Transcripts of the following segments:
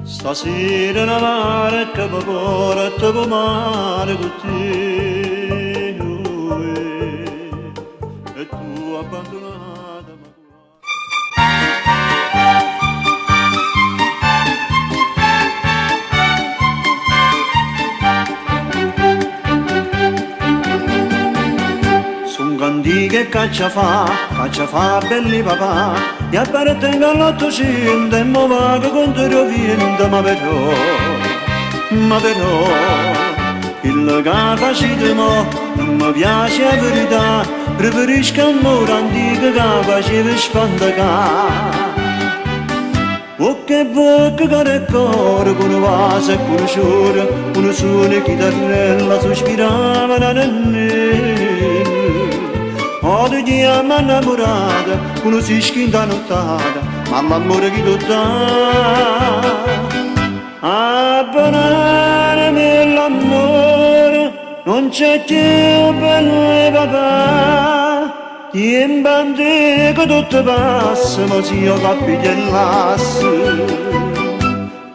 Stasera una mare che mi porta per mare con te, e tu abbandonata mi Son candì che caccia fa belli papà, e appartengo all'Ottocento e mo va che conto rovino, ma però, il che facete mo non mi piace la verità, preferisco amore antico che faceva spantacà. Bocca care cuore, con una vase e con una sciora, con una sola chitarrella sospirava da nemmeno. Oggi ti amo innamorata, uno si schinda nottata, ma l'amore che tu dà. Abbonarmi l'amore, non c'è più bello papà. Ti imbandi che tutto passa, ma se io capi l'asse.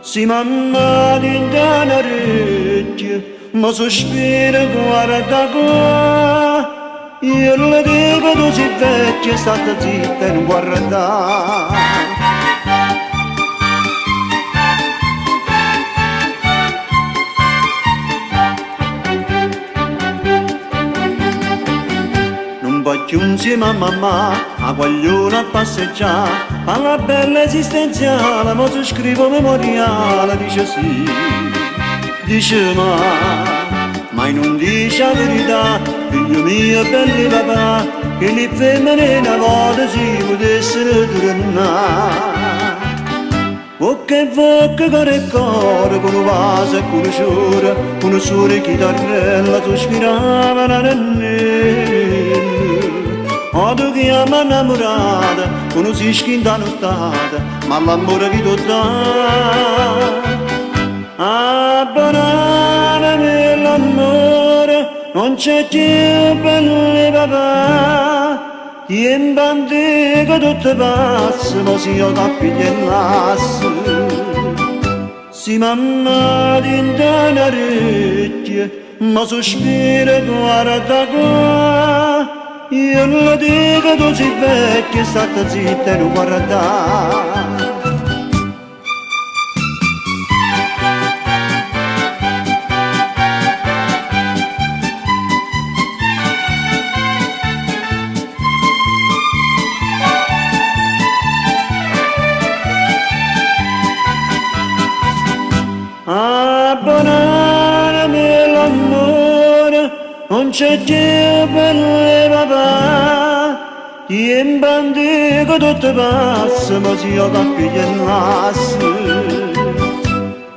Si mamma ti dà una orecchia, ma sospira guarda qua. Io le dico tu sei vecchia, stata zitta e non guarda. Non voglio insieme a mamma, a guaglione a passeggiare, alla bella esistenziale, ma se scrivo memoriale, dice sì, dice ma non dice la verità, figlio mio belli papà, che le femmine una volta si potessero tornare. Bocca care cuore, con un vaso e con una sciora, con una sola chitarrella sospirava la nennella. Oggi che amo innamorata, con un si schinda nottata, ma l'amore che tu dà. Abbonarmi l'amore, non c'è più bello papà. Ti imbandi che tutto passa, ma se io capi l'asse. Si mamma ti dà una orecchia, ma sospira guarda qua. Io le dico tu sei vecchia, stata zitta e non guarda. Abbonarmi l'amore, non c'è più bello papà. Ti imbandi che tutto passa, ma se io capi l'asse.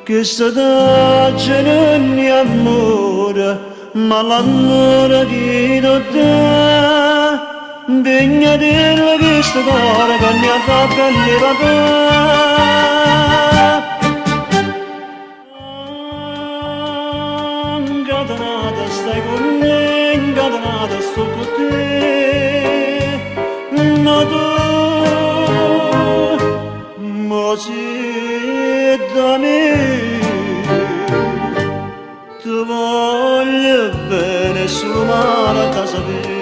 Che stata non è amore, ma l'amore che tu dà. Degna dirle che sto cuore che mi ha fatto belli papà. Incatenata stai con me, incatenata sto con te, ma tu, ma sei da me, ti voglio bene, solo male da sapere.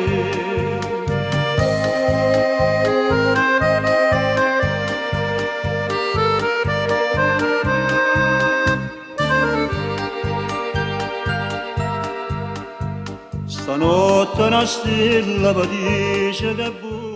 Stanotte una stella mi dice che è buona.